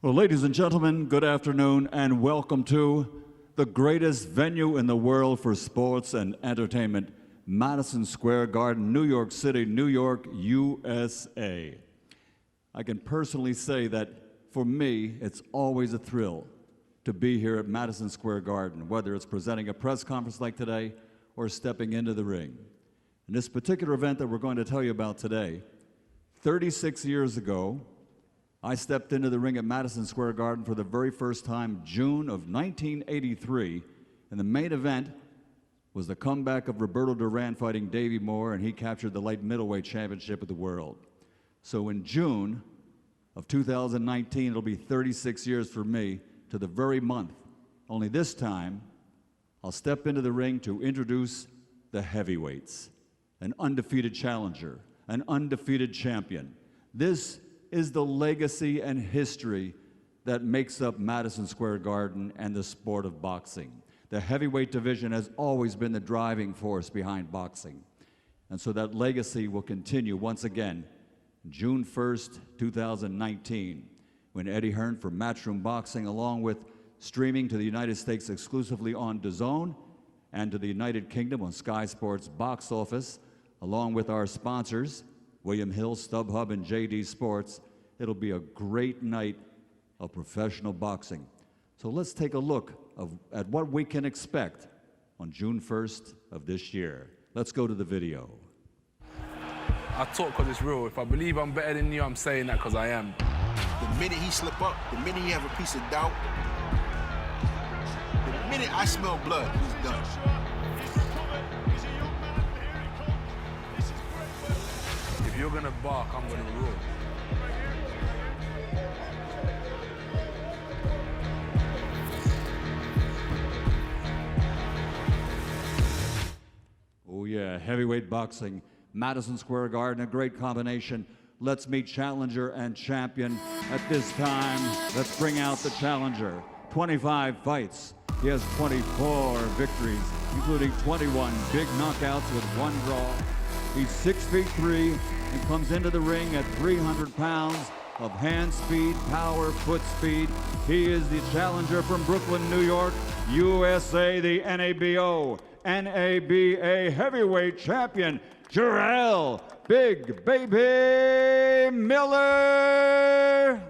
Well, ladies and gentlemen, good afternoon and welcome to the greatest venue in the world for sports and entertainment, Madison Square Garden, New York City, New York, USA. I can personally say that for me, it's always a thrill to be here at Madison Square Garden, whether it's presenting a press conference like today or stepping into the ring. In this particular event that we're going to tell you about today, 36 years ago, I stepped into the ring at Madison Square Garden for the very first time, June of 1983, and the main event was the comeback of Roberto Duran fighting Davey Moore, and he captured the light middleweight championship of the world. So in June of 2019, it'll be 36 years for me to the very month. Only this time, I'll step into the ring to introduce the heavyweights, an undefeated challenger, an undefeated champion. This is the legacy and history that makes up Madison Square Garden and the sport of boxing. The heavyweight division has always been the driving force behind boxing. And so that legacy will continue once again, June 1st, 2019, when Eddie Hearn for Matchroom Boxing, along with streaming to the United States exclusively on DAZN and to the United Kingdom on Sky Sports Box Office, along with our sponsors, William Hill, StubHub, and JD Sports. It'll be a great night of professional boxing. So let's take a look at what we can expect on June 1st of this year. Let's go to the video. I talk because it's real. If I believe I'm better than you, I'm saying that because I am. The minute he slip up, the minute he have a piece of doubt, the minute I smell blood, he's done. If you're gonna bark, I'm gonna roar. Oh yeah, heavyweight boxing, Madison Square Garden, a great combination. Let's meet challenger and champion. At this time, let's bring out the challenger. 25 fights. He has 24 victories, including 21 big knockouts with 1 draw. He's 6'3" and comes into the ring at 300 pounds of hand speed, power, foot speed. He is the challenger from Brooklyn, New York, USA, the NABA heavyweight champion, Jarrell Big Baby Miller.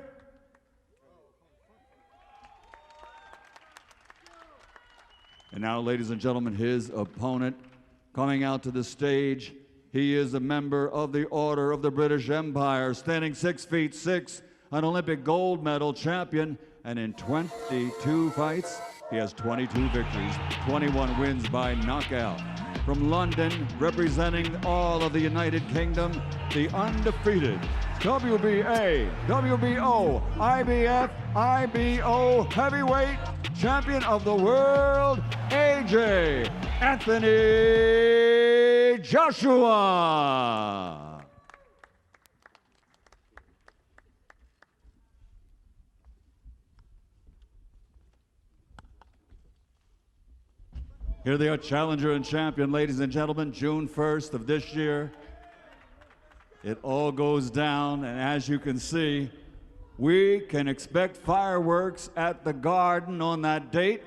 And now, ladies and gentlemen, his opponent coming out to the stage. He is a member of the Order of the British Empire, standing 6'6", an Olympic gold medal champion, and in 22 fights, he has 22 victories, 21 wins by knockout. From London, representing all of the United Kingdom, the undefeated WBA, WBO, IBF, IBO heavyweight champion of the world, AJ Anthony Joshua. Here they are, challenger and champion, ladies and gentlemen, June 1st of this year. It all goes down, and as you can see, we can expect fireworks at the Garden on that date.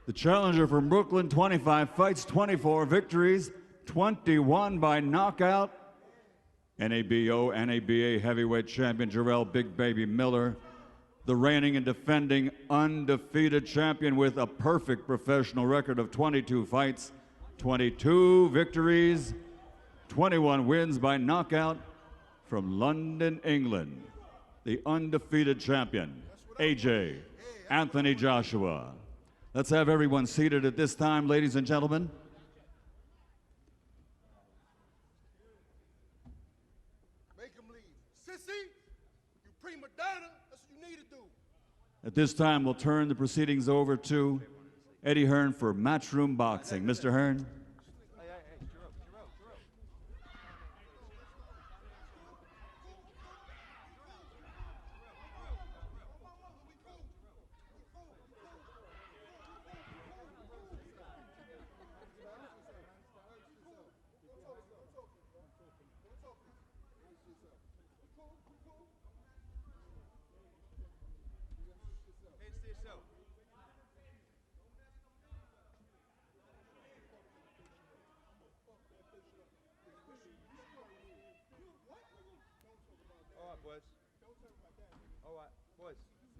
The challenger from Brooklyn, 25 fights, 24 victories, 21 by knockout. NABO, NABA heavyweight champion Jarrell Big Baby Miller, the reigning and defending undefeated champion with a perfect professional record of 22 fights, 22 victories, 21 wins by knockout. From London, England, the undefeated champion, AJ Anthony Joshua. Let's have everyone seated at this time, ladies and gentlemen. Make him leave. Sissy, you prima donna, that's what you need to do. At this time, we'll turn the proceedings over to Eddie Hearn for Matchroom Boxing. Mr. Hearn.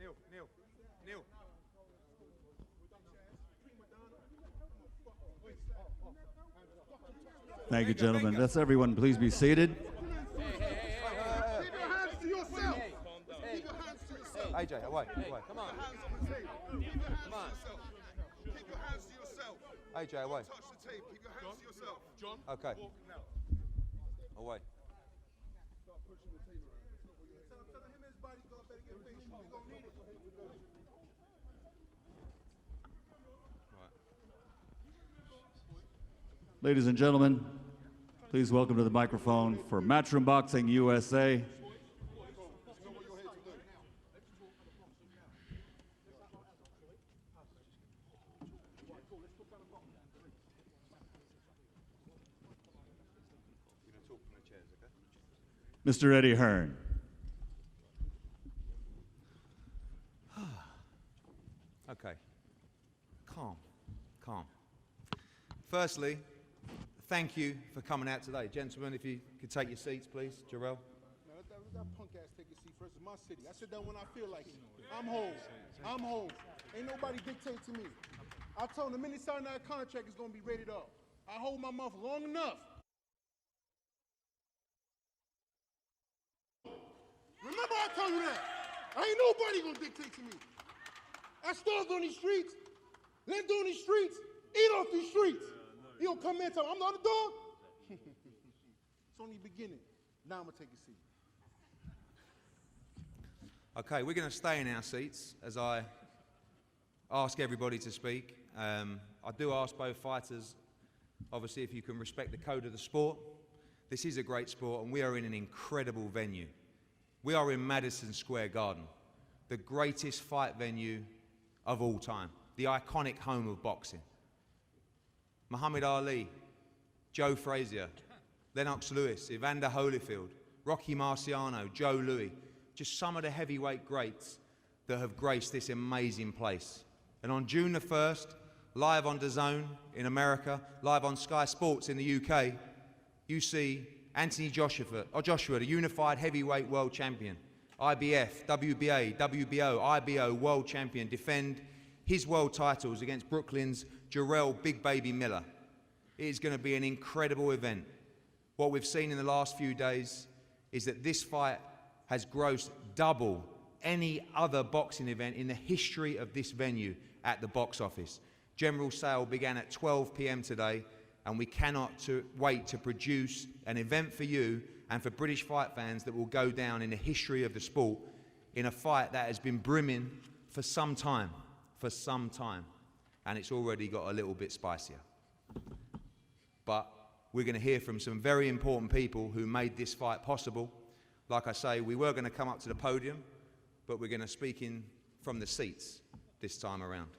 Neil. Thank you, gentlemen. That's everyone. Please be seated. Keep your hands to yourself. Keep your hands to yourself. AJ, away. Hands on the table. Keep your hands to yourself. Keep your hands to yourself. AJ, away. Touch the table. Keep your hands to yourself. John. Okay. Away. Start pushing the table around. Tell him his bodyguard better get patient. He's gonna need it. Ladies and gentlemen, please welcome to the microphone for Matchroom Boxing USA, Mr. Eddie Hearn. Okay. Calm. Firstly, thank you for coming out today. Gentlemen, if you could take your seats, please. Jarrell. Now, let that punk ass take a seat first. It's my city. I sit down when I feel like it. I'm home. Ain't nobody dictate to me. I told him the minute he signed that contract, it's gonna be rated up. I hold my mouth long enough. Remember I told you that. Ain't nobody gonna dictate to me. I starved on these streets, lived on these streets, eat off these streets. You don't come in and tell me I'm not a dog. It's only the beginning. Now I'm gonna take a seat. Okay, we're going to stay in our seats as I ask everybody to speak. I do ask both fighters, obviously, if you can respect the code of the sport. This is a great sport, and we are in an incredible venue. We are in Madison Square Garden, the greatest fight venue of all time, the iconic home of boxing. Muhammad Ali, Joe Frazier, Lennox Lewis, Evander Holyfield, Rocky Marciano, Joe Louis, just some of the heavyweight greats that have graced this amazing place. And on June the 1st, live on DAZN in America, live on Sky Sports in the UK, you see Anthony Joshua, the unified heavyweight world champion, IBF, WBA, WBO, IBO world champion, defend his world titles against Brooklyn's Jarrell Big Baby Miller. It is going to be an incredible event. What we've seen in the last few days is that this fight has grossed double any other boxing event in the history of this venue at the box office. General sale began at 12 p.m. today, and we cannot wait to produce an event for you and for British fight fans that will go down in the history of the sport in a fight that has been brimming for some time, and it's already got a little bit spicier. But we're going to hear from some very important people who made this fight possible. Like I say, we were going to come up to the podium, but we're going to speak in from the seats this time around.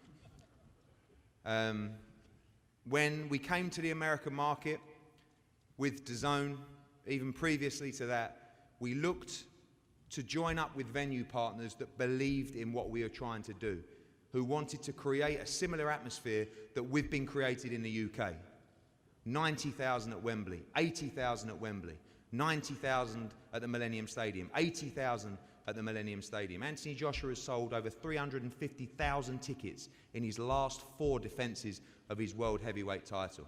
When we came to the American market with DAZN, even previously to that, we looked to join up with venue partners that believed in what we are trying to do, who wanted to create a similar atmosphere that we've been created in the UK. 90,000 at Wembley, 80,000 at Wembley, 90,000 at the Millennium Stadium, 80,000 at the Millennium Stadium. Anthony Joshua has sold over 350,000 tickets in his last 4 defences of his world heavyweight title.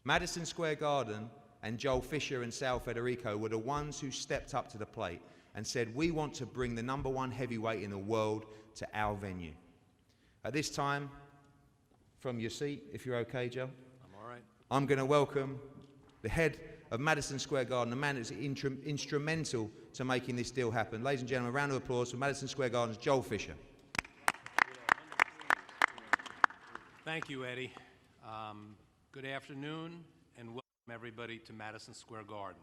Madison Square Garden and Joel Fisher and Sal Federico were the ones who stepped up to the plate and said, we want to bring the #1 heavyweight in the world to our venue. At this time, from your seat, if you're okay, Joe. I'm all right. I'm going to welcome the head of Madison Square Garden, the man that's instrumental to making this deal happen. Ladies and gentlemen, a round of applause for Madison Square Garden's Joel Fisher. Thank you, Eddie. Good afternoon, and welcome everybody to Madison Square Garden.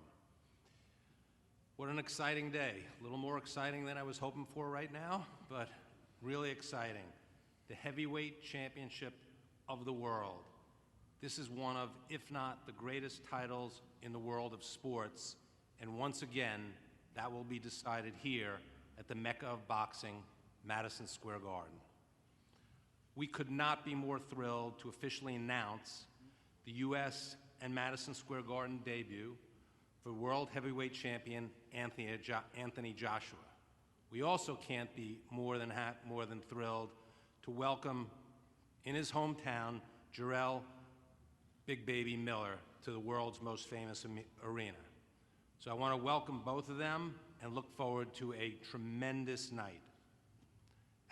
What an exciting day. A little more exciting than I was hoping for right now, but really exciting. The heavyweight championship of the world. This is one of, if not the greatest titles in the world of sports, and once again, that will be decided here at the Mecca of boxing, Madison Square Garden. We could not be more thrilled to officially announce the U.S. and Madison Square Garden debut for world heavyweight champion Anthony Joshua. We also can't be more than thrilled to welcome in his hometown Jarrell Big Baby Miller to the world's most famous arena. So I want to welcome both of them and look forward to a tremendous night.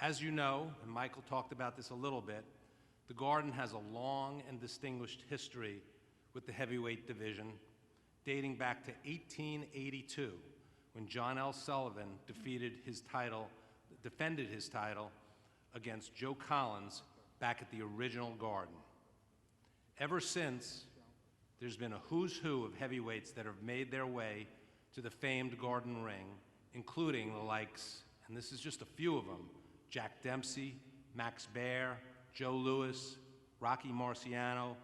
As you know, and Michael talked about this a little bit, the Garden has a long and distinguished history with the heavyweight division, dating back to 1882, when John L. Sullivan defended his title against Joe Collins back at the original Garden. Ever since, there's been a who's who of heavyweights that have made their way to the famed Garden ring, including the likes, and this is just a few of them, Jack Dempsey, Max Baer, Joe Louis, Rocky Marciano,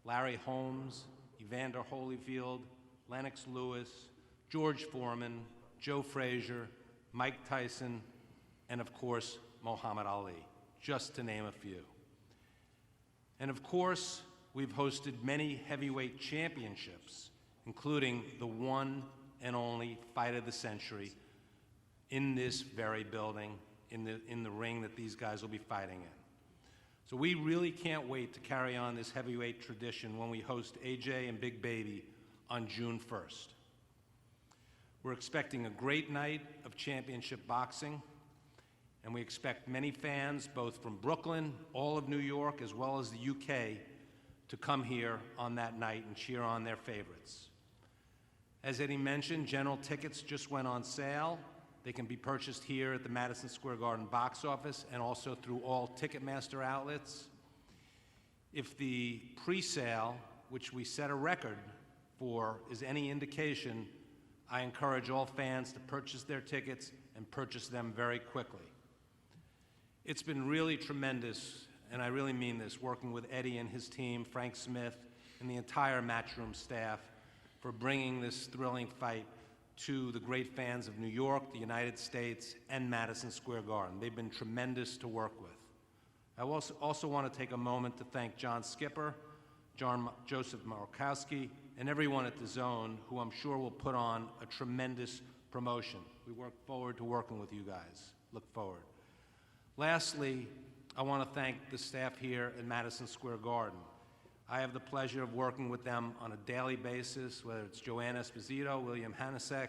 Larry Holmes, Evander Holyfield, Lennox Lewis, George Foreman, Joe Frazier, Mike Tyson, and of course, Muhammad Ali, just to name a few. And of course, we've hosted many heavyweight championships, including the one and only Fight of the Century in this very building, in the ring that these guys will be fighting in. So we really can't wait to carry on this heavyweight tradition when we host AJ and Big Baby on June 1st. We're expecting a great night of championship boxing, and we expect many fans, both from Brooklyn, all of New York, as well as the UK, to come here on that night and cheer on their favorites. As Eddie mentioned, general tickets just went on sale. They can be purchased here at the Madison Square Garden box office and also through all Ticketmaster outlets. If the pre-sale, which we set a record for, is any indication, I encourage all fans to purchase their tickets and purchase them very quickly. It's been really tremendous, and I really mean this, working with Eddie and his team, Frank Smith, and the entire Matchroom staff for bringing this thrilling fight to the great fans of New York, the United States, and Madison Square Garden. They've been tremendous to work with. I also want to take a moment to thank John Skipper, Joseph Markowski, and everyone at The Zone, who I'm sure will put on a tremendous promotion. We look forward to working with you guys. Look forward. Lastly, I want to thank the staff here at Madison Square Garden. I have the pleasure of working with them on a daily basis, whether it's Joanne Esposito, William Hanasek,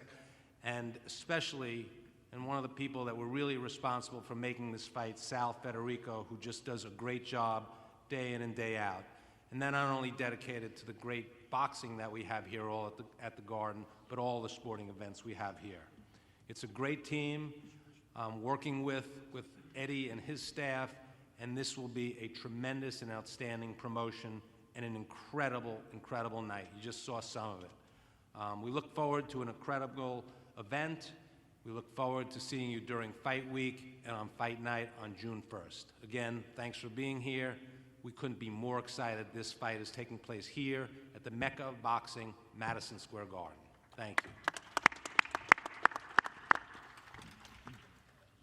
and especially, and one of the people that were really responsible for making this fight, Sal Federico, who just does a great job day in and day out. And then not only dedicated to the great boxing that we have here all at the Garden, but all the sporting events we have here. It's a great team working with Eddie and his staff, and this will be a tremendous and outstanding promotion and an incredible, incredible night. You just saw some of it. We look forward to an incredible event. We look forward to seeing you during Fight Week and on Fight Night on June 1st. Again, thanks for being here. We couldn't be more excited this fight is taking place here at the Mecca of Boxing, Madison Square Garden. Thank you.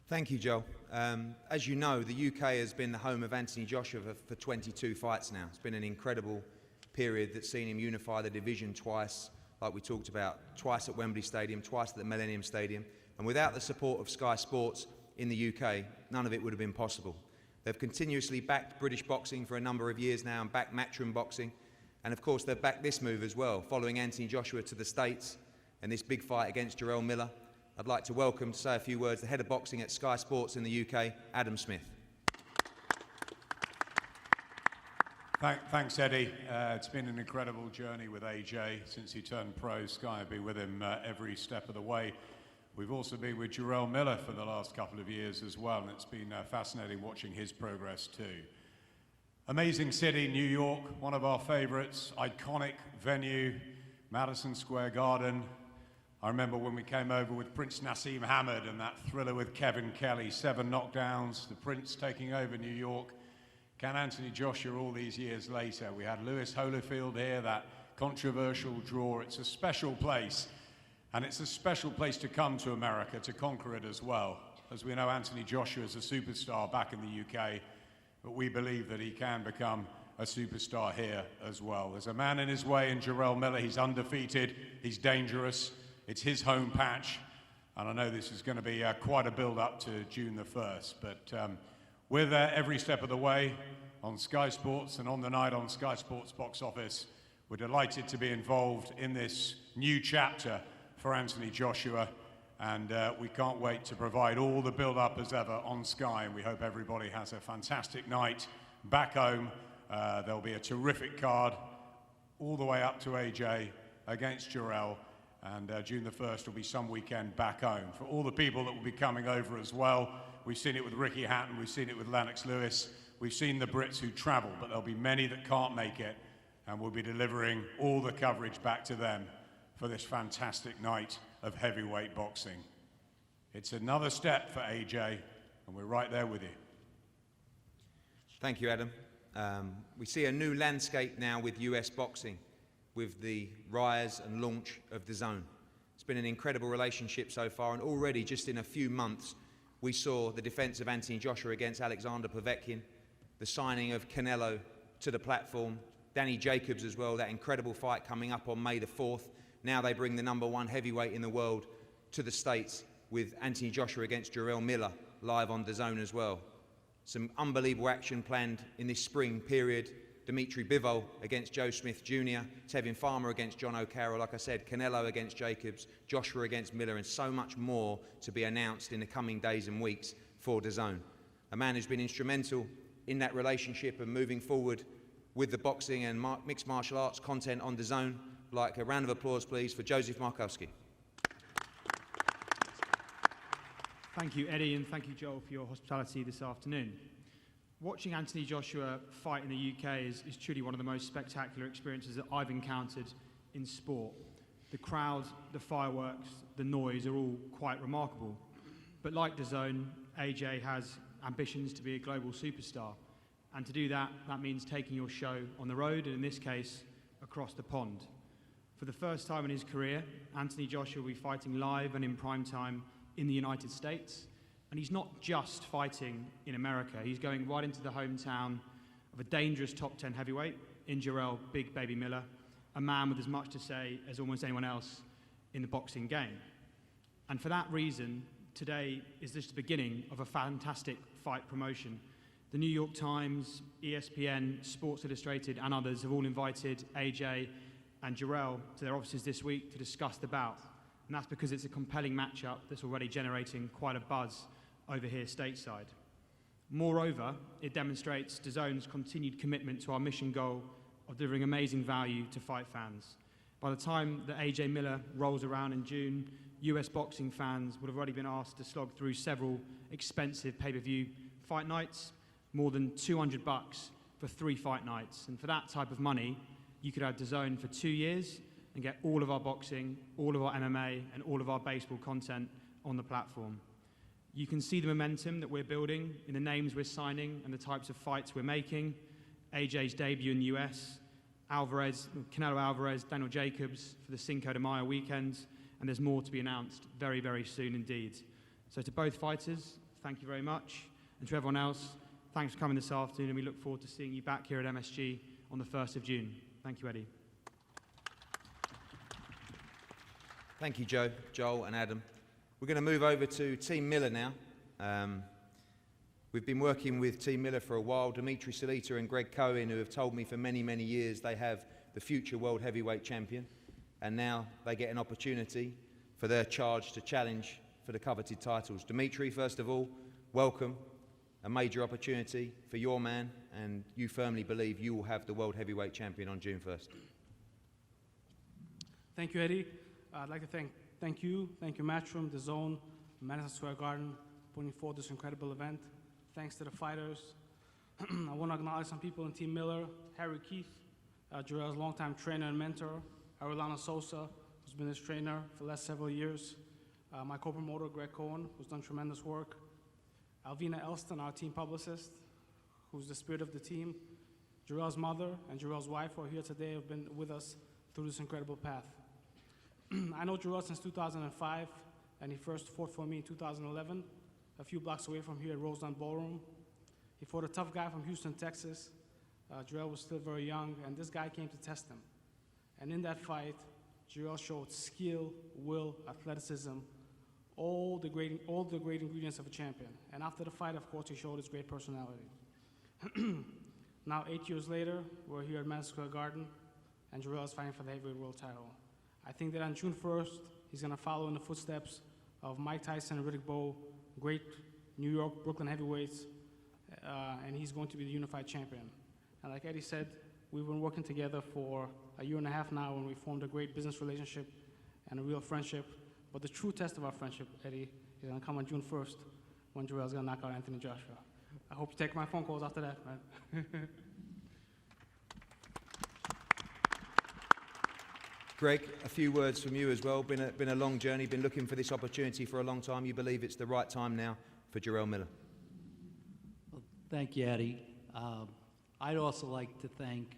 Thank you, Joel. As you know, the UK has been the home of Anthony Joshua for 22 fights now. It's been an incredible period that's seen him unify the division twice, like we talked about, twice at Wembley Stadium, twice at the Millennium Stadium. And without the support of Sky Sports in the UK, none of it would have been possible. They've continuously backed British boxing for a number of years now and backed Matchroom boxing. And of course, they've backed this move as well, following Anthony Joshua to the States and this big fight against Jarrell Miller. I'd like to welcome, to say a few words, the head of boxing at Sky Sports in the UK, Adam Smith. Thanks, Eddie. It's been an incredible journey with AJ since he turned pro. Sky will be with him every step of the way. We've also been with Jarrell Miller for the last couple of years as well, and it's been fascinating watching his progress too. Amazing city, New York, one of our favorites, iconic venue, Madison Square Garden. I remember when we came over with Prince Nassim Hamid and that thriller with Kevin Kelly, 7 knockdowns, the Prince taking over New York. Can Anthony Joshua all these years later? We had Lewis Holyfield here, that controversial draw. It's a special place, and it's a special place to come to America, to conquer it as well. As we know, Anthony Joshua is a superstar back in the UK, but we believe that he can become a superstar here as well. There's a man in his way in Jarrell Miller. He's undefeated, he's dangerous. It's his home patch. And I know this is going to be quite a build-up to June the 1st, but we're there every step of the way on Sky Sports and on the night on Sky Sports Box Office. We're delighted to be involved in this new chapter for Anthony Joshua, and we can't wait to provide all the build-up as ever on Sky, and we hope everybody has a fantastic night back home. There'll be a terrific card all the way up to AJ against Jarrell, and June the 1st will be some weekend back home. For all the people that will be coming over as well, we've seen it with Ricky Hatton, we've seen it with Lennox Lewis, we've seen the Brits who travel, but there'll be many that can't make it, and we'll be delivering all the coverage back to them for this fantastic night of heavyweight boxing. It's another step for AJ, and we're right there with you. Thank you, Adam. We see a new landscape now with US boxing, with the rise and launch of DAZN. It's been an incredible relationship so far, and already just in a few months we saw the defence of Anthony Joshua against Alexander Povetkin, the signing of Canelo to the platform, Danny Jacobs as well, that incredible fight coming up on May the 4th. Now they bring the #1 heavyweight in the world to the States with Anthony Joshua against Jarrell Miller live on DAZN as well. Some unbelievable action planned in this spring period. Dimitri Bivol against Joe Smith Jr., Tevin Farmer against John O'Carroll, like I said, Canelo against Jacobs, Joshua against Miller, and so much more to be announced in the coming days and weeks for DAZN. A man who's been instrumental in that relationship and moving forward with the boxing and mixed martial arts content on DAZN. Like a round of applause, please, for Joseph Markowski. Thank you, Eddie, and thank you, Joel, for your hospitality this afternoon. Watching Anthony Joshua fight in the UK is truly one of the most spectacular experiences that I've encountered in sport. The crowd, the fireworks, the noise are all quite remarkable. But like DAZN, AJ has ambitions to be a global superstar. And to do that, that means taking your show on the road, and in this case, across the pond. For the first time in his career, Anthony Joshua will be fighting live and in prime time in the United States. And he's not just fighting in America. He's going right into the hometown of a dangerous top 10 heavyweight in Jarrell Big Baby Miller, a man with as much to say as almost anyone else in the boxing game. And for that reason, today is just the beginning of a fantastic fight promotion. The New York Times, ESPN, Sports Illustrated, and others have all invited AJ and Jarrell to their offices this week to discuss the bout. And that's because it's a compelling matchup that's already generating quite a buzz over here stateside. Moreover, it demonstrates DAZN's continued commitment to our mission goal of delivering amazing value to fight fans. By the time that AJ Miller rolls around in June, US boxing fans would have already been asked to slog through several expensive pay-per-view fight nights, more than $200 for 3 fight nights. And for that type of money, you could have DAZN for 2 years and get all of our boxing, all of our MMA, and all of our baseball content on the platform. You can see the momentum that we're building in the names we're signing and the types of fights we're making. AJ's debut in the US, Canelo Alvarez, Daniel Jacobs for the Cinco de Mayo weekend, and there's more to be announced very, very soon indeed. So to both fighters, thank you very much. And to everyone else, thanks for coming this afternoon, and we look forward to seeing you back here at MSG on the 1st of June. Thank you, Eddie. Thank you, Joe, Joel, and Adam. We're going to move over to Team Miller now. We've been working with Team Miller for a while. Dimitri Salita and Greg Cohen, who have told me for many, many years they have the future world heavyweight champion. And now they get an opportunity for their charge to challenge for the coveted titles. Dimitri, first of all, welcome. A major opportunity for your man, and you firmly believe you will have the world heavyweight champion on June 1st. Thank you, Eddie. I'd like to thank you, Matchroom, DAZN, Madison Square Garden, putting forward this incredible event. Thanks to the fighters. I want to acknowledge some people in Team Miller: Harry Keith, Jarrell's longtime trainer and mentor; Aurelana Sosa, who's been his trainer for the last several years; my co-promoter, Greg Cohen, who's done tremendous work; Alvina Elston, our team publicist, who's the spirit of the team; Jarrell's mother and Jarrell's wife, who are here today, have been with us through this incredible path. I know Jarrell since 2005, and he first fought for me in 2011, a few blocks away from here at Rosedon Ballroom. He fought a tough guy from Houston, Texas. Jarrell was still very young, and this guy came to test him. And in that fight, Jarrell showed skill, will, athleticism, all the great ingredients of a champion. And after the fight, of course, he showed his great personality. Now, 8 years later, we're here at Madison Square Garden, and Jarrell is fighting for the heavyweight world title. I think that on June 1st, he's going to follow in the footsteps of Mike Tyson and Riddick Bowe, great New York, Brooklyn heavyweights, and he's going to be the unified champion. And like Eddie said, we've been working together for a year and a half now, and we formed a great business relationship and a real friendship. But the true test of our friendship, Eddie, is going to come on June 1st when Jarrell's going to knock out Anthony Joshua. I hope you take my phone calls after that, man. Greg, a few words from you as well. Been a long journey, been looking for this opportunity for a long time. You believe it's the right time now for Jarrell Miller? Well, thank you, Eddie. I'd also like to thank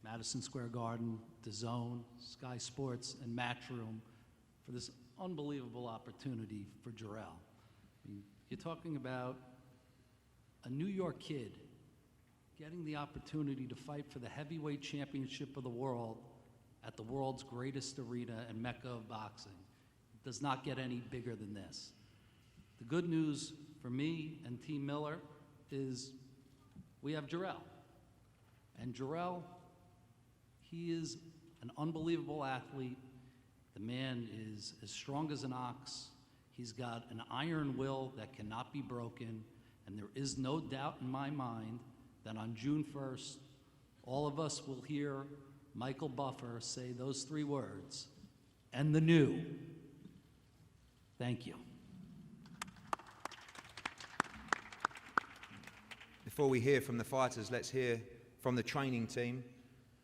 Madison Square Garden, DAZN, Sky Sports, and Matchroom for this unbelievable opportunity for Jarrell. I mean, you're talking about a New York kid getting the opportunity to fight for the heavyweight championship of the world at the world's greatest arena and mecca of boxing. It does not get any bigger than this. The good news for me and Team Miller is we have Jarrell. And Jarrell, he is an unbelievable athlete. The man is as strong as an ox. He's got an iron will that cannot be broken. And there is no doubt in my mind that on June 1st, all of us will hear Michael Buffer say those 3 words, and the new. Thank you. Before we hear from the fighters, let's hear from the training team.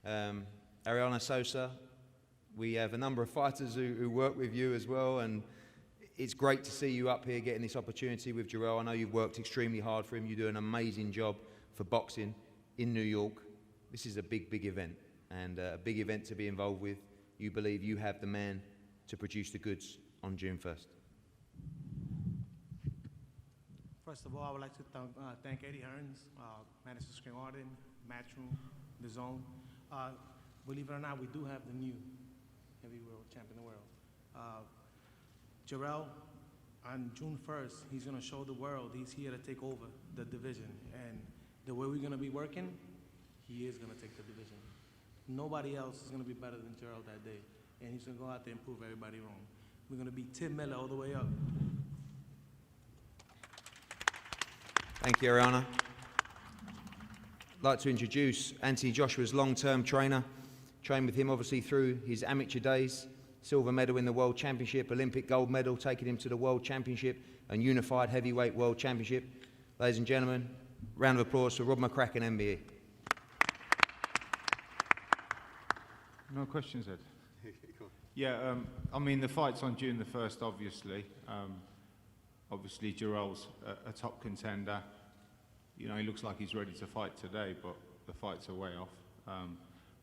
Ariana Sosa, we have a number of fighters who work with you as well, and it's great to see you up here getting this opportunity with Jarrell. I know you've worked extremely hard for him. You do an amazing job for boxing in New York. This is a big, big event, and a big event to be involved with. You believe you have the man to produce the goods on June 1st. First of all, I would like to thank Eddie Hearns, Madison Square Garden, Matchroom, DAZN. Believe it or not, we do have the new heavyweight world champion of the world. Jarrell, on June 1st, he's going to show the world he's here to take over the division. And the way we're going to be working, he is going to take the division. Nobody else is going to be better than Jarrell that day. And he's going to go out there and prove everybody wrong. We're going to beat Tim Miller all the way up. Thank you, Ariana. I'd like to introduce Anthony Joshua's long-term trainer. Trained with him, obviously, through his amateur days. Silver medal in the World Championship, Olympic gold medal, taking him to the World Championship and Unified Heavyweight World Championship. Ladies and gentlemen, round of applause for Rob McCracken, MBE. No questions, Ed? Yeah, I mean, the fight's on June the 1st, obviously. Obviously, Jarrell's a top contender. You know, he looks like he's ready to fight today, but the fights are way off.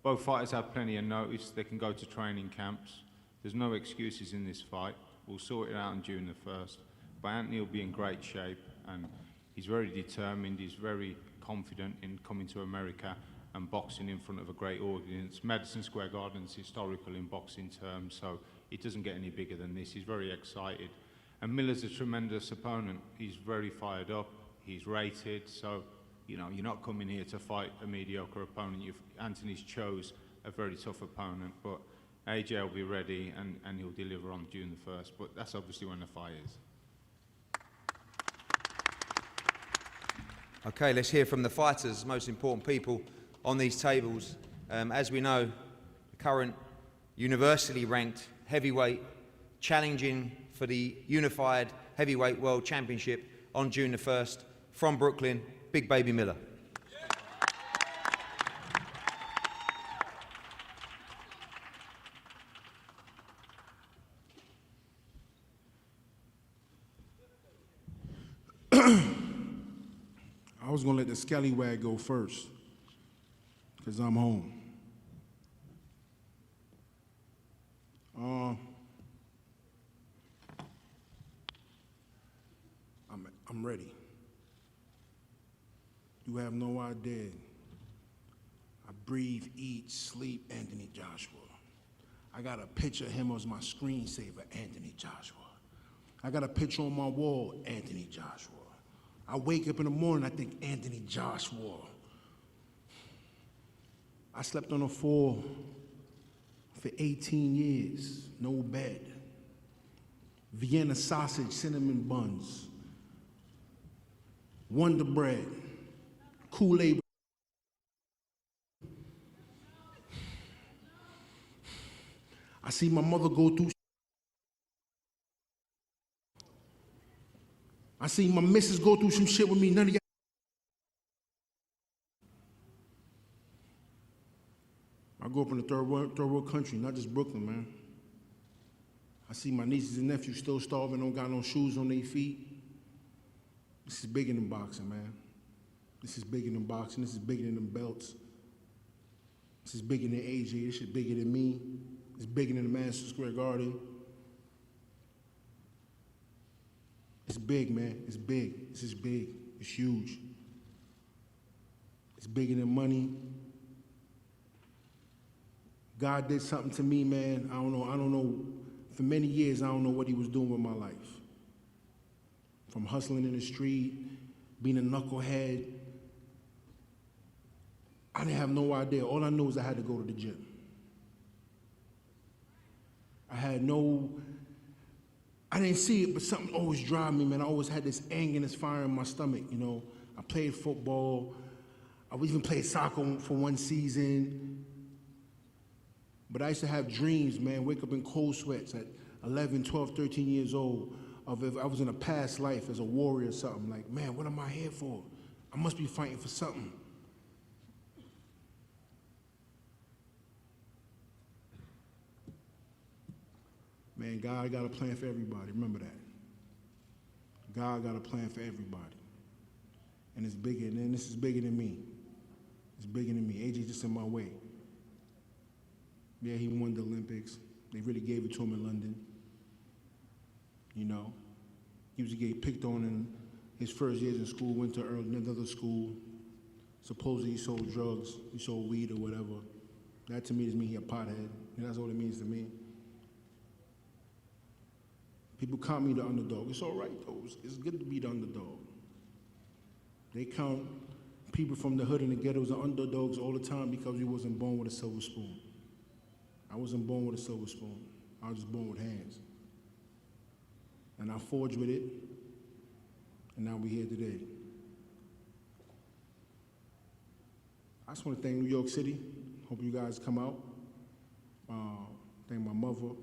Both fighters have plenty of notice. They can go to training camps. There's no excuses in this fight. We'll sort it out on June the 1st. But Anthony will be in great shape, and he's very determined. He's very confident in coming to America and boxing in front of a great audience. Madison Square Garden's historical in boxing terms, so it doesn't get any bigger than this. He's very excited. And Miller's a tremendous opponent. He's very fired up. He's rated, so you know, you're not coming here to fight a mediocre opponent. Anthony's chose a very tough opponent, but AJ will be ready and he'll deliver on June the 1st, but that's obviously when the fight is. Okay, let's hear from the fighters, most important people on these tables. As we know, the current universally ranked heavyweight challenging for the Unified Heavyweight World Championship on June the 1st from Brooklyn, Big Baby Miller. I was gonna let the scallywag go first, because I'm home. I'm ready. You have no idea. I breathe, eat, sleep Anthony Joshua. I got a picture of him as my screensaver, Anthony Joshua. I got a picture on my wall, Anthony Joshua. I wake up in the morning, I think Anthony Joshua. I slept on the floor for 18 years, no bed. Vienna sausage, cinnamon buns, Wonder Bread, Kool-Aid. I see my mother go through. I see my missus go through some shit with me, none of y'all. I grew up in a third world country, not just Brooklyn, man. I see my nieces and nephews still starving, don't got no shoes on their feet. This is bigger than boxing, man. This is bigger than boxing. This is bigger than them belts. This is bigger than AJ. This is bigger than me. It's bigger than the Madison Square Garden. It's big, man. It's big. This is big. It's huge. It's bigger than money. God did something to me, man. I don't know. For many years, I don't know what he was doing with my life. From hustling in the street, being a knucklehead. I didn't have no idea. All I knew is I had to go to the gym. I didn't see it, but something always drove me, man. I always had this anger and this fire in my stomach, you know. I played football. I even played soccer for one season. But I used to have dreams, man, wake up in cold sweats at 11, 12, 13 years old of if I was in a past life as a warrior or something. Like, man, what am I here for? I must be fighting for something. Man, God got a plan for everybody. Remember that. God got a plan for everybody. And it's bigger, and this is bigger than me. It's bigger than me. AJ's just in my way. Yeah, he won the Olympics. They really gave it to him in London. You know, he was getting picked on in his first years in school, went to another school. Supposedly he sold drugs, he sold weed or whatever. That to me doesn't mean he a pothead. And that's all it means to me. People count me the underdog. It's all right, though. It's good to be the underdog. They count people from the hood and the ghettos as underdogs all the time because we wasn't born with a silver spoon. I wasn't born with a silver spoon. I was just born with hands. And I forged with it, and now we're here today. I just want to thank New York City. Hope you guys come out. Thank my mother,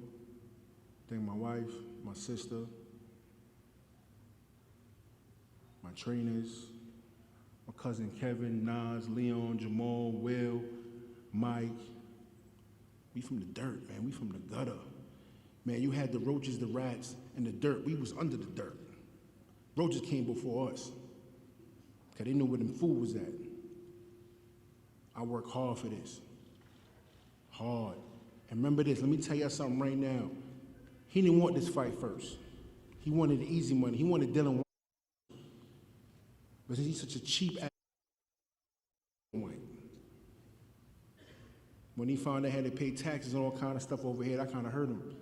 thank my wife, my sister, my trainers, my cousin Kevin, Nas, Leon, Jamal, Will, Mike. We from the dirt, man. We from the gutter. Man, you had the roaches, the rats, and the dirt. We was under the dirt. Roaches came before us because they knew where them food was at. I work hard for this. Hard. And remember this, let me tell you something right now. He didn't want this fight first. He wanted the easy money. He wanted Dylan. But he's such a cheap ass. When he found they had to pay taxes and all kind of stuff over here, that kind of hurt him.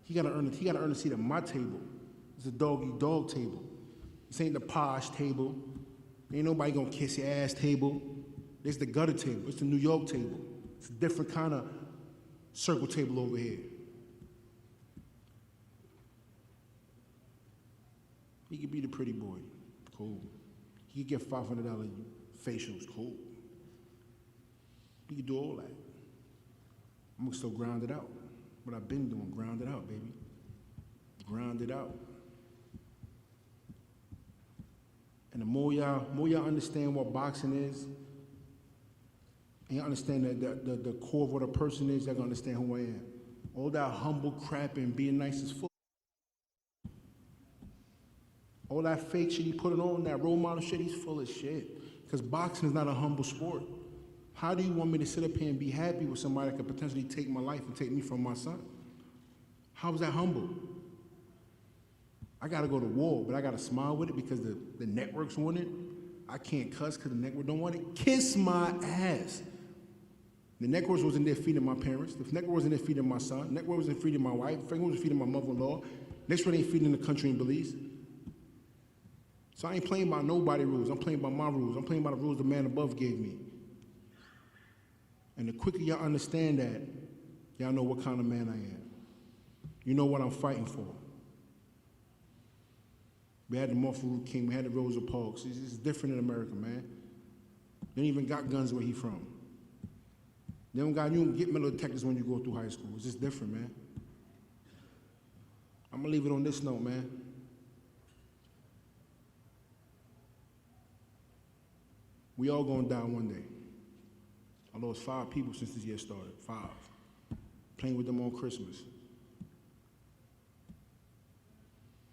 He gotta earn a seat at my table. It's a dog-eat-dog table. This ain't the posh table. Ain't nobody gonna kiss your ass table. It's the gutter table. It's the New York table. It's a different kind of circle table over here. He could be the pretty boy. Cool. He could get $500 facials. Cool. He could do all that. I'm still grounded out. What I've been doing, grounded out, baby. Grounded out. And the more y'all understand what boxing is, and you understand the core of what a person is, y'all gonna understand who I am. All that humble crap and being nice is full. All that fake shit he putting on, that role model shit, he's full of shit. Because boxing is not a humble sport. How do you want me to sit up here and be happy with somebody that could potentially take my life and take me from my son? How is that humble? I gotta go to war, but I gotta smile with it because the networks want it. I can't cuss because the network don't want it. Kiss my ass. The networks wasn't there feeding my parents. The network wasn't there feeding my son. The network wasn't feeding my wife. The network wasn't feeding my mother-in-law. Next one ain't feeding the country in Belize. So I ain't playing by nobody's rules. I'm playing by my rules. I'm playing by the rules the man above gave me. And the quicker y'all understand that, y'all know what kind of man I am. You know what I'm fighting for. We had the Martin Luther King, we had the Rosa Parks. It's different in America, man. They don't even got guns where he from. They don't got, you don't get metal detectors when you go through high school. It's just different, man. I'm gonna leave it on this note, man. We all gonna die one day. I lost 5 people since this year started, 5. Playing with them on Christmas.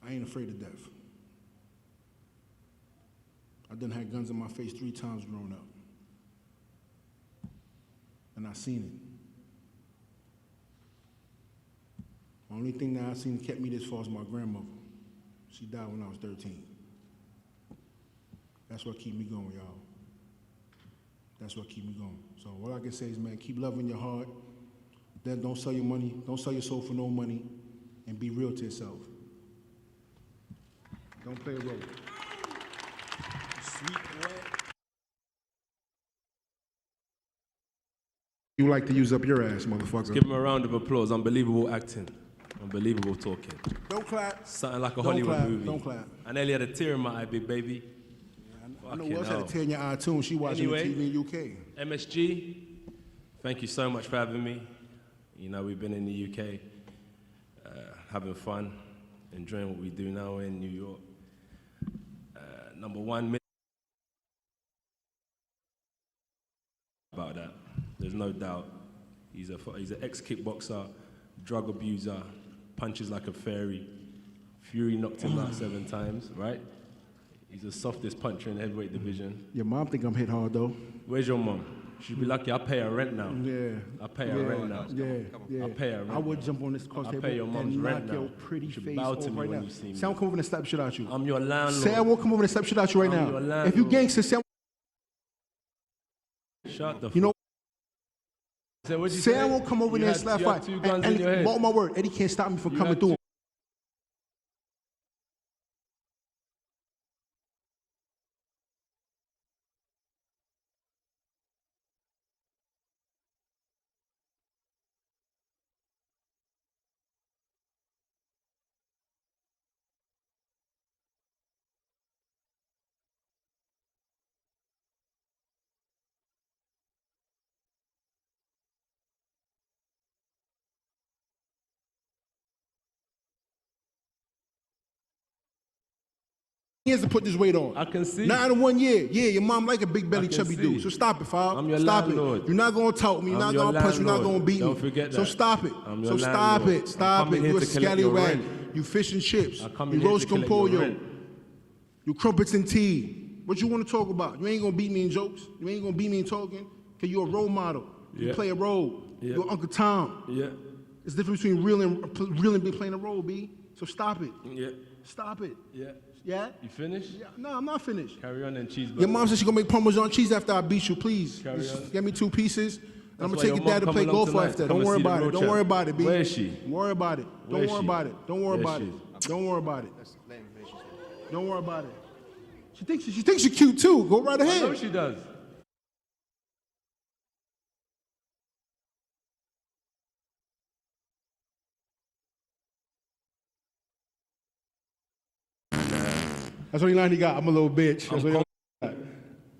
I ain't afraid of death. I done had guns in my face 3 times growing up. And I seen it. The only thing that I seen kept me this far is my grandmother. She died when I was 13. That's what keep me going, y'all. That's what keep me going. So all I can say is, man, keep loving your heart. Then don't sell your money, don't sell your soul for no money, and be real to yourself. Don't play a role. Sweet boy. You like to use up your ass, motherfucker. Let's give him a round of applause. Unbelievable acting. Unbelievable talking. Don't clap. Something like a Don't Hollywood clap. movie. Don't clap. I nearly had a tear in my eye, big baby. I know who else had a tear in your eye too, and she watching Anyway, the TV in UK. MSG, thank you so much for having me. You know, we've been in the UK, having fun, enjoying what we do now in New York. Number one, about that. There's no doubt. He's an ex-kickboxer, drug abuser, punches like a fairy. Fury knocked him out 7 times, right? He's the softest puncher in the heavyweight division. Your mom think I'm hit hard though. Where's your mom? She'd be lucky. I pay her rent now. Yeah. I pay her rent now. Yeah. I pay her rent. I would now. jump on this cross I table pay your mom's and rent knock now. your pretty Should face bow off to me right when now. you see me. Say I'm coming over and slap shit out you. I'm your landlord. Say I won't come over and slap shit out you right I'm now. your landlord. If you gangster, say Shut the you know. So what'd you Say I won't come over there and slap you fight. had 2 guns in your head. Mark my word, Eddie can't stop me from coming through. Years to put this weight on. I can see. Not in 1 year. Yeah, your mom like a big belly I can chubby see. dude. So stop it, Fob. I'm your stop landlord. it. You're not gonna talk me. You're I'm not your gonna punch me. You're not landlord. gonna beat Don't me. forget So that. stop it. I'm your So stop landlord. it. Stop I'm coming it. here You a to collect your scallywag. rent. You fish and chips. I come You here roast to collect your compollo. rent. You crumpets and tea. What you want to talk about? You ain't gonna beat me in jokes. You ain't gonna beat me in talking. Cause you're a role model. You Yeah. play a role. Yeah. You're Uncle Tom. Yeah. It's the difference between real and be playing a role, B. So stop it. Yeah. Stop it. Yeah. Yeah? You finished? Yeah. No, I'm not finished. Carry on and cheeseburger. Your mom said she's gonna make Parmesan cheese after I beat you. Please, Carry just on. get me 2 pieces. And I'm why gonna take your your mom dad to come play along golf tonight. after. Come Don't and worry see the about it. real Don't champ. worry about it, B. Where is she? Don't worry about it. Where Don't is worry she? about it. Don't worry Where about is it. she? Don't worry about it. Don't worry about it. She thinks you're cute too. Go right I ahead. know she does. That's what he got. I'm a little bitch. That's what he got.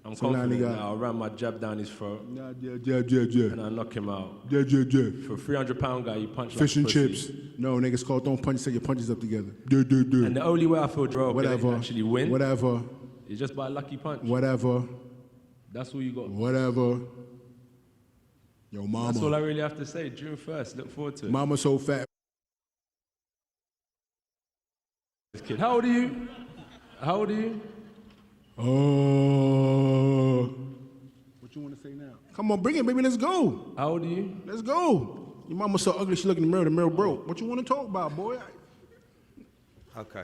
I'm So now confident they got- that I'll ram my jab down his throat Yeah. and I'll knock him out. Yeah. For a 300-pound guy, you punch Fish like and pussy. chips. No, niggas called don't punch, set your punches up together. And the only way I feel Jarrell Whatever. can actually win Whatever. is just by a lucky punch. Whatever. That's all you got. Whatever. Yo, mama. That's all I really have to say. June 1st. Look forward to it. Mama so fat. This kid. How old are you? How old are you? Oh. What you want to say now? Come on, bring it, baby. Let's go. How old are you? Let's go. Your mama so ugly, she look in the mirror broke. What you want to talk about, boy? Okay.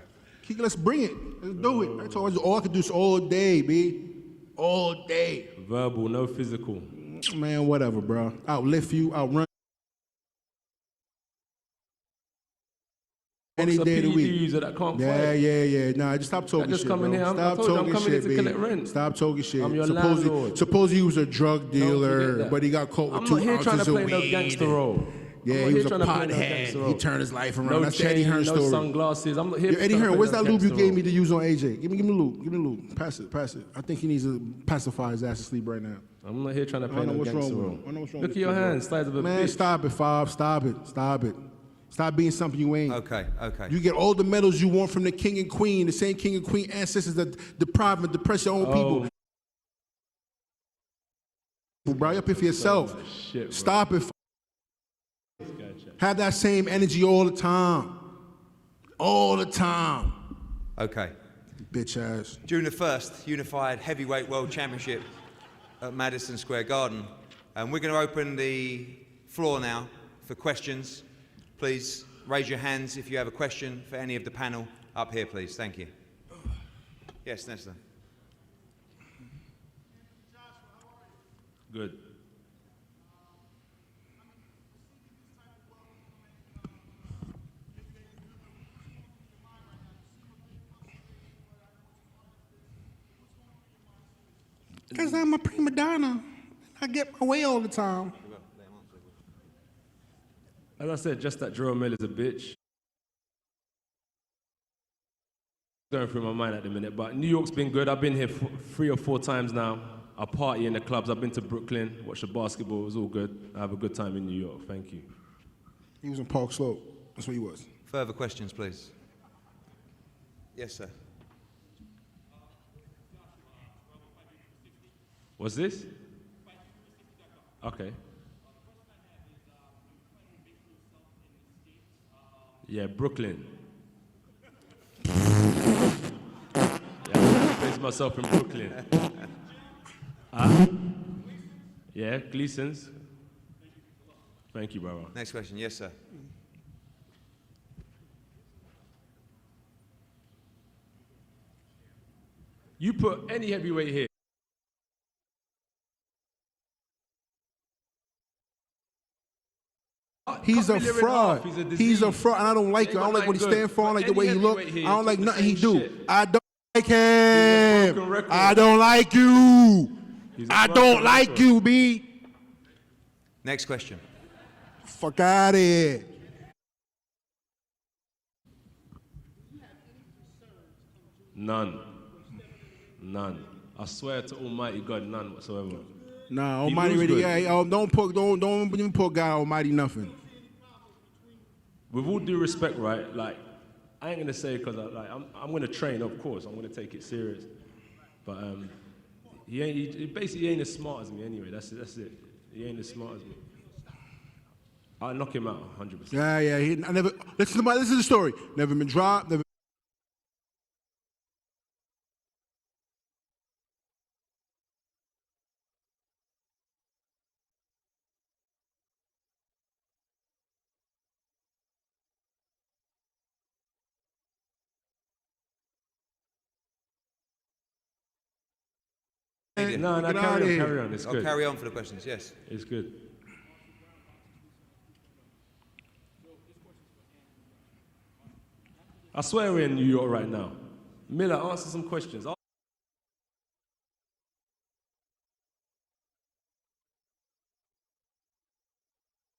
Let's bring it. Let's do it. I told you, all I could do is all day, B. All day. Verbal, no physical. Man, whatever, bro. Outlift you, outrun. any day of the PED week. user that can't Yeah, fight. yeah. Nah, just stop talking just shit, come in bro. here. I Stop told you, I'm talking coming in shit, to B. collect rent. Stop talking shit. I'm your landlord. Suppose he was a drug dealer, that. but he got caught with I'm 2 not here trying to ounces of play no weed. gangster role. Yeah, I'm not he here was a trying to play no pothead. gangster He role. turned his life around. No That's Eddie chain, Hearn's no story. sunglasses. I'm not here. Yo, Eddie trying to Hearn, play where's no that lube you gangster gave role. me to use on AJ? Give me the lube. Give me the lube. Pass it. I think he needs to pacify his ass to sleep right now. I'm not here trying to I play don't know no what's gangster wrong with role. him. I don't know what's wrong Look with at your this kid, hands, size of a Man, bitch. stop it, Fob. Stop it. Stop being something you ain't. Okay. You get all the medals you want from the king and queen, the same king and queen ancestors that deprive and depress your own people. Bro, you're up here for yourself. Shit, bro. Stop it. Have that same energy all the time. All the time. Okay. Bitch ass. June the 1st, Unified Heavyweight World Championship at Madison Square Garden. And we're going to open the floor now for questions. Please raise your hands if you have a question for any of the panel up here, please. Thank you. Yes, Nestor. Good. Because I'm a prima donna. I get my way all the time. As I said, just that Jarrell Miller's a bitch. Going through my mind at the minute, but New York's been good. I've been here 3 or 4 times now. I party in the clubs. I've been to Brooklyn, watched the basketball. It was all good. I have a good time in New York. Thank you. He was in Park Slope. That's where he was. Further questions, please. Yes, sir. What's this? Okay. Yeah, Brooklyn. I place myself in Brooklyn. Yeah, Gleason's. Thank you, brother. Next question. Yes, sir. You put any heavyweight here. He's a fraud. He's a fraud, and I don't like him. I don't like what he stands for. I don't like the way he look. I don't like nothing he do. I don't like him. I don't like you. I don't like you, B. Next question. Fuck out of here. None. I swear to Almighty God, none whatsoever. Nah, He Almighty moves really. good. Yeah, don't even put God Almighty nothing. With all due respect, right? Like, I ain't gonna say because I'm gonna train, of course. I'm gonna take it serious. But he basically ain't as smart as me anyway. That's it. He ain't as smart as me. I'll knock him out 100%. Yeah. I never listen to the story. Never been dropped. Never. No, Get outta here. carry on. It's good. Carry on for the questions. Yes. It's good. I swear we're in New York right now. Miller, answer some questions.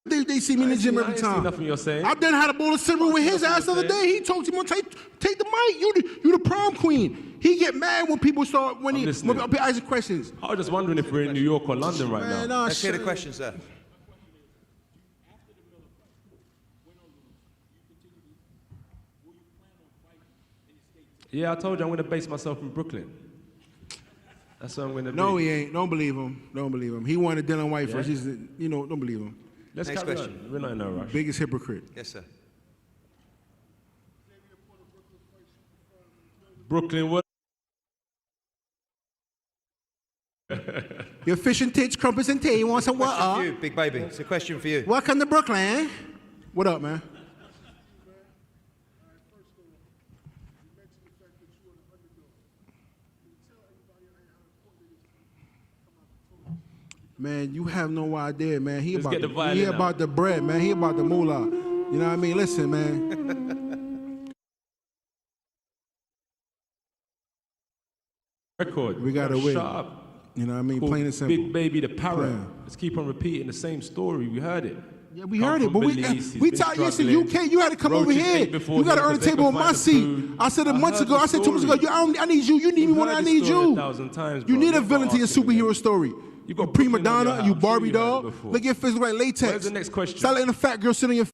They see me in the gym every I ain't time. seen nothing you're saying. I done had a bowl of cereal with his ass the other day. He told him, take the mic. You the prom queen. He get mad when people start when he asking questions. I was just wondering if we're in New York or London right now. Nah, Let's hear the question, sir. Yeah, I told you I'm going to base myself in Brooklyn. That's what I'm going to be. No, he ain't. Don't believe him. He wanted Dylan White Yeah? first. He's, don't believe him. Let's Next carry question. on. We're not in a rush. Biggest hypocrite. Yes, sir. Brooklyn, what? Your fish and tits, crumpets and tea. You want some Question for water? you, big baby. It's a question for you. Welcome to Brooklyn. What up, man? Man, you have no idea, man. He Let's about get the the, violin he out. about the bread, man. He about the moolah. You know what I mean? Listen, man. record. We got to win. Shut up. You know what I mean? Called Plain and simple. Big Baby the Parrot. Yeah. Let's keep on repeating the same story. We heard it. Yeah, we heard it, but we taught you. Listen, you can't. You had to come over Roaches here. ate before You got to him earn a 'cause they table on could my find the seat. food. I said a month ago. I said 2 months ago. I need you. You need me more than I need you. 1,000 times, You bro. need a Let's villain not to your argue superhero again. story. You got prima Brooklyn on your donna. You house. Barbie I'm sure you heard doll. it before. Look at your face look like latex. Where's the next question? Stop letting a fat girl sit on your.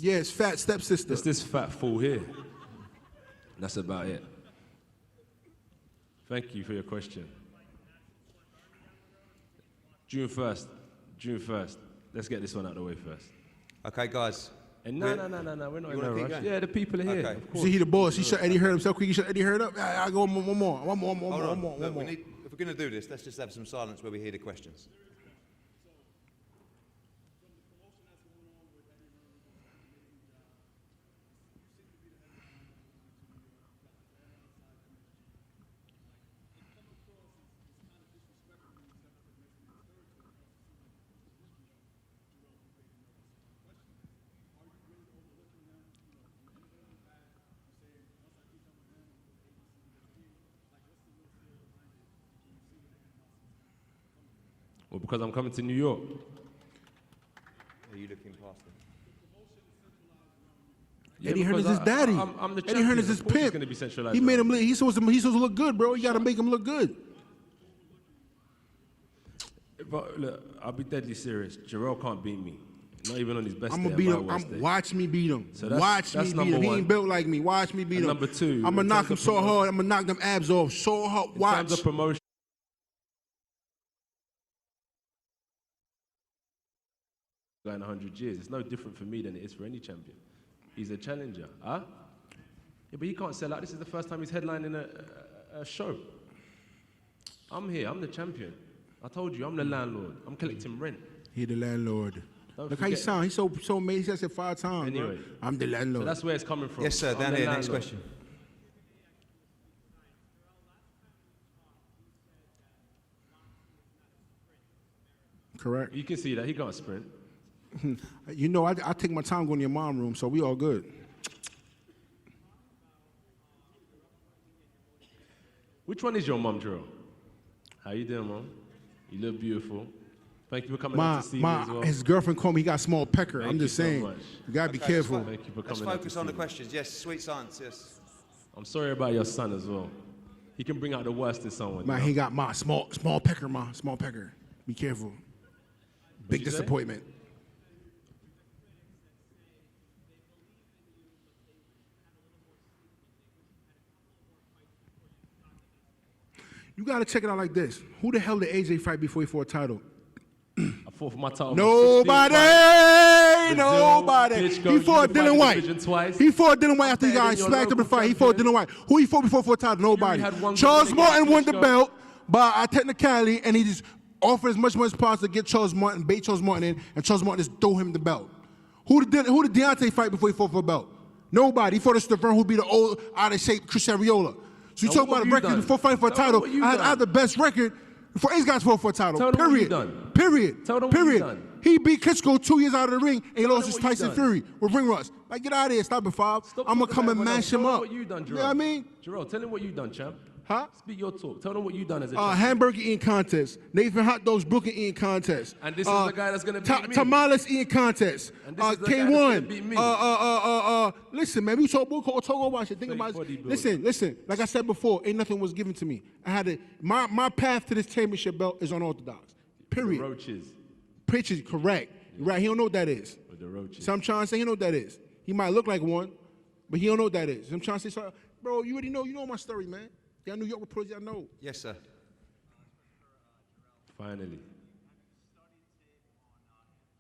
Yeah, it's fat stepsister. It's this fat fool here. That's about it. Thank you for your question. June 1st. June 1st. Let's get this one out of the way first. Okay, guys. And no, we're not in a rush. Going? Yeah, the people are here. Okay. Of course. See, he the boss. He shut Eddie Hearn himself quick. He shut Eddie Hearn up. I go one more. Hold on. One Look, more. if we're going to do this, let's just have some silence where we hear the questions. Well, because I'm coming to New York. Are you looking past them? Yeah, Eddie Hearn is because his daddy. I'm the Eddie Hearn is champion. his Of course it's pimp. gonna be centralized He made now. him. He's supposed to look good, bro. You got to make him look good. But look, I'll be deadly serious. Jarrell can't beat me. Not even on his best I'm day. gonna beat and him. my worst day. Watch me beat him. So that's- Watch that's me beat number him. He one. ain't built like me. Watch me beat And him. number two, I'm gonna in knock terms him of so promotion- hard. I'm gonna knock them abs off so hard. In Watch. terms of promotion, in 100 years, it's no different for me than it is for any champion. He's a challenger, huh? Yeah, but he can't sell out. This is the first time he's headlining a show. I'm here. I'm the champion. I told you, I'm the landlord. I'm collecting rent. He the landlord. Don't Look how he forget. sound. He's so amazing. He said it 5 times. Anyway. Bro. I'm the landlord. So that's where it's coming from. Yes, sir. I'm Down the here. Next landlord. question. Correct. You can see that he can't sprint. You know, I take my time going to your mom room, so we all good. Which one is your mom, Jarrell? How you doing, Mom? You look beautiful. Thank you for coming out to see me as well. His girlfriend called me. He got small pecker. Thank I'm just you so saying. much. You gotta be Okay, careful. Thank you for Let's coming out focus to on see the me. questions. Yes, sweet science. Yes. I'm sorry about your son as well. He can bring out the worst in someone. Man, you know? he got my small pecker, ma. Small pecker. Be careful. Big you say? disappointment. You gotta check it out like this. Who the hell did AJ fight before he fought a title? I fought for my title. Nobody! Nobody! Klitschko, He fought unified Dylan the White. division twice. He fought Dylan White after he Better got than your smacked up in the local fight. He fought champion. Dylan White. Who he fought before for a title? Nobody. had one Charles good Martin won the Klitschko. belt by a technicality, and he just offered as much money as possible to get Charles Martin, bait Charles Martin in, and Charles Martin just throw him the belt. Who did Deontay fight before he fought for a belt? Nobody. He fought a Stavern who beat the old, out of shape Chris Ariola. So you Now, talk what about a have you record done? before fighting for a Tell them title. what you've I had done. the best record before Ace got fought for a title. Tell them what Period. you've done. Period. Tell them what you've Period. done. He beat Klitschko 2 years out of the ring, and he lost them his what you've Tyson done. Fury with ring rust. Like, get out of here. Stop it, Fob. Stop I'm going to talking come about and everyone else. mash Tell him them up. what you done, You know what I mean? Jarrell, tell him what you done, champ. Huh? Speak your talk. Tell them what you done as a champion. Hamburger eating contest. Nathan Hot Dogs Brooklyn eating contest. And this is the guy that's gonna beat me. Tamales eating contest. And this is the guy that's gonna K1. beat me. Listen, man, we'll talk about shit. Think Fake about it. bodybuilder. Listen. Like I said before, ain't nothing was given to me. I had to. My path to this championship belt is unorthodox. Period. The roaches. Pitches, correct. Right, he don't know what that is. With the roaches. So I'm trying to say he know what that is. He might look like one, but he don't know what that is. I'm trying to say, so, bro, you already know. You know my story, man. Y'all New York reporters, y'all know. Yes, sir. Finally.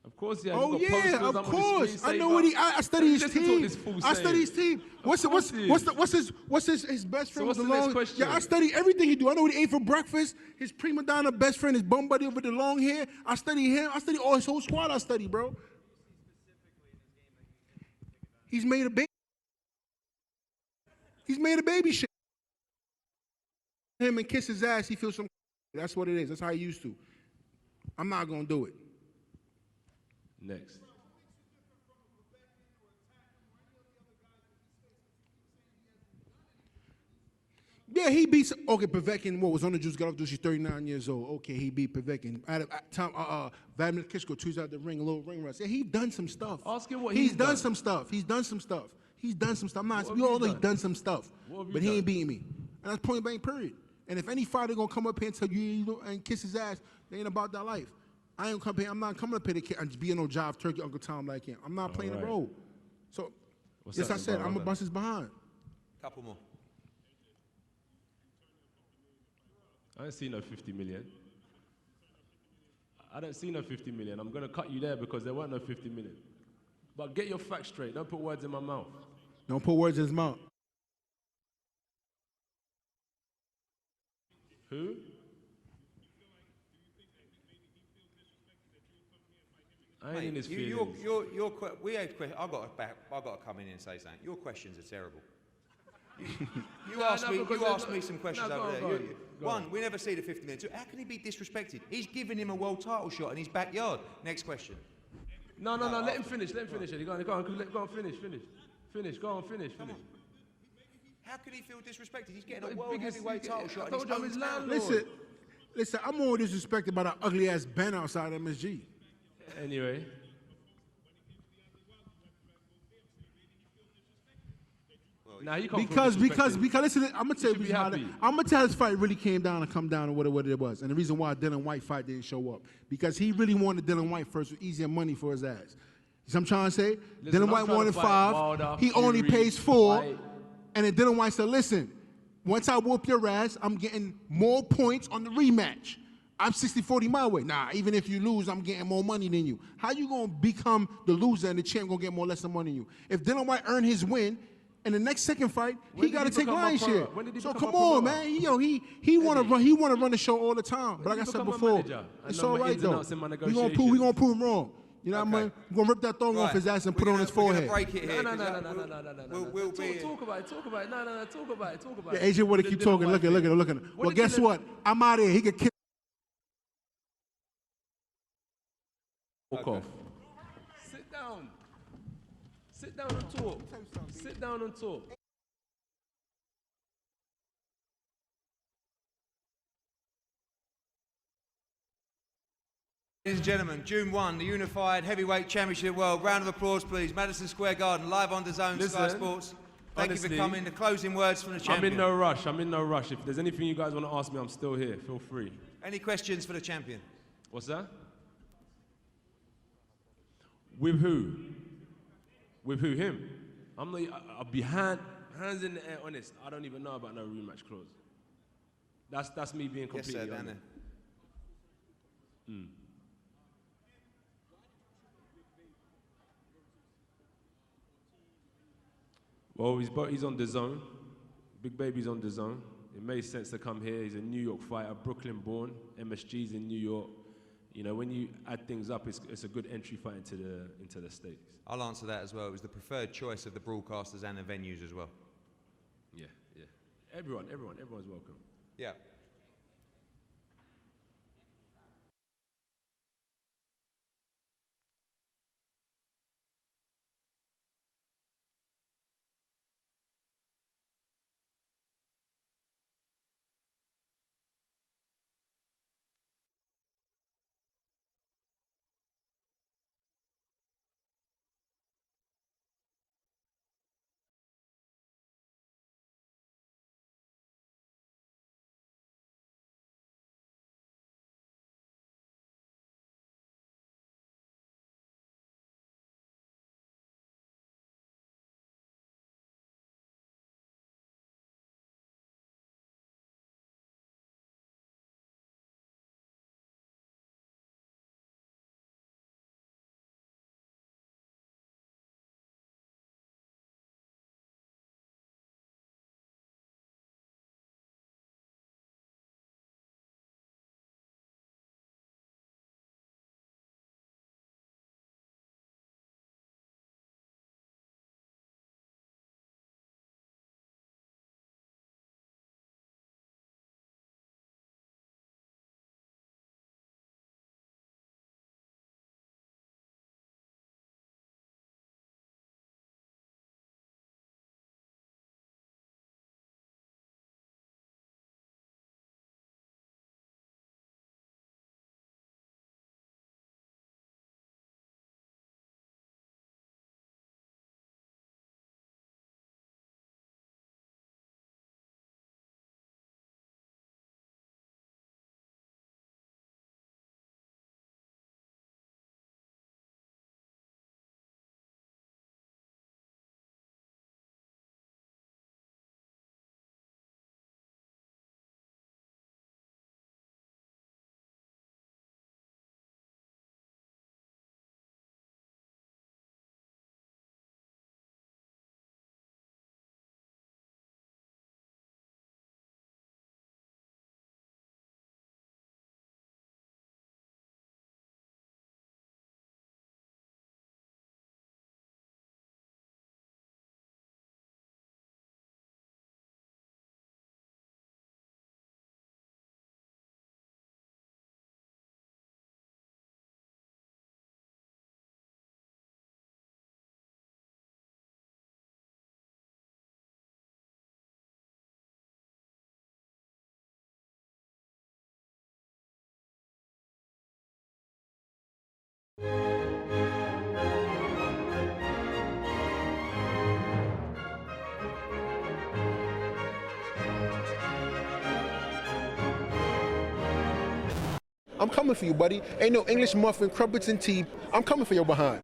Of course, yeah. Oh you've got yeah, posters of up on the course. I know screensaver. what I study his Listen to what team. this fool I study saying. his team. What's his best friend what's with the the next long? question? Yeah, I study everything he do. I know what he ate for breakfast. His prima donna best friend, his bum buddy with the long hair. I study him. I study all his whole squad. I study, bro. He's made a baby. He's made a baby shit. Him and kiss his ass. He feels some. That's what it is. That's how he used to. I'm not gonna do it. Next. Yeah, he beats. Okay, Povetkin. What was on the juice? Got off the juice. She's 39 years old. Okay, he beat Povetkin. At time, Vladimir Klitschko tweets out the ring, a little ring rust. Yeah, he's done some stuff. Ask him what he's done. Some stuff. He's done some stuff. He's done some stuff. I'm not. We all know he's done some stuff, but he ain't beating me. And that's point blank. Period. And if any fighter gonna come up here and tell you and kiss his ass, they ain't about that life. I ain't come here. I'm not coming up here to just be no jive turkey Uncle Tom like him. I'm not playing the role. So, yes, I said I'm gonna bust his behind. Couple more. I don't see no 50 million. I don't see no 50 million. I'm going to cut you there because there weren't no 50 million. But get your facts straight. Don't put words in my mouth. Don't put words in his mouth. Who? I ain't in his feelings. I've got to come in and say something. Your questions are terrible. You asked me some questions over there. One, we never see the 50 million. Two, how can he be disrespected? He's giving him a world title shot in his backyard. Next question. No, let him finish. Let him finish. Go on, finish. Go on, finish. How can he feel disrespected? He's getting a world heavyweight title shot in his own town. Listen, I'm more disrespected by that ugly ass Ben outside MSG. Anyway. Nah, because listen, I'm gonna tell you I'm gonna tell this fight really came down and come down to what it was, and the reason why Dylan White fight didn't show up because he really wanted Dylan White first with easier money for his ass. You see what I'm trying to say? Dylan White wanted 5, he only pays 4, and then Dylan White said, "Listen, once I whoop your ass, I'm getting more points on the rematch. I'm 60-40 my way. Nah, even if you lose, I'm getting more money than you. How you gonna become the loser and the champ gonna get more less money than you? If Dylan White earned his win." In the next second fight, he got to take lion share. So come on, man. He want to run the show all the time. But like I said before, it's all right though. We gonna prove him wrong. You know what I mean? We're gonna rip that thong off his ass and put it on his forehead. Break it here. No. Talk about it. No, talk about it. Yeah, Adrian want to keep talking. Look at him. Well, guess what? I'm out of here. He could kill. Walk off. Sit down and talk. Sit down and talk. Ladies and gentlemen, June 1, the Unified Heavyweight Championship of the World. Round of applause, please. Madison Square Garden, live on DAZN, Sky Sports. Thank you for coming. The closing words from the champion. I'm in no rush. If there's anything you guys want to ask me, I'm still here. Feel free. Any questions for the champion? What's that? With who? With who? Him? I'll be hands in the air, honest. I don't even know about no rematch clause. That's me being completely honest. Well, he's on DAZN. Big Baby's on DAZN. It made sense to come here. He's a New York fighter, Brooklyn born. MSG's in New York. You know, when you add things up, it's a good entry fight into the States. I'll answer that as well. It was the preferred choice of the broadcasters and the venues as well. Yeah. Everyone's welcome. Yeah. I'm coming for you, buddy. Ain't no English muffin, crumpets, and tea. I'm coming for your behind.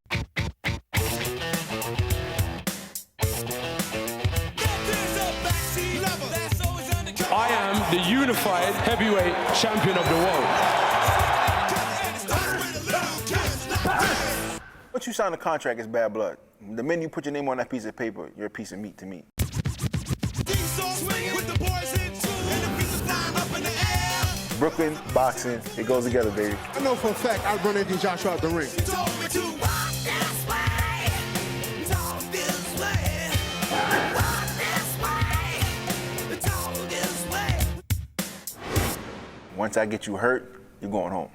I am the unified heavyweight champion of the world. Once you sign a contract, it's bad blood. The minute you put your name on that piece of paper, you're a piece of meat to me. Brooklyn, boxing, it goes together, baby. I know for a fact I'd run into Joshua out the ring. Once I get you hurt, you're going home.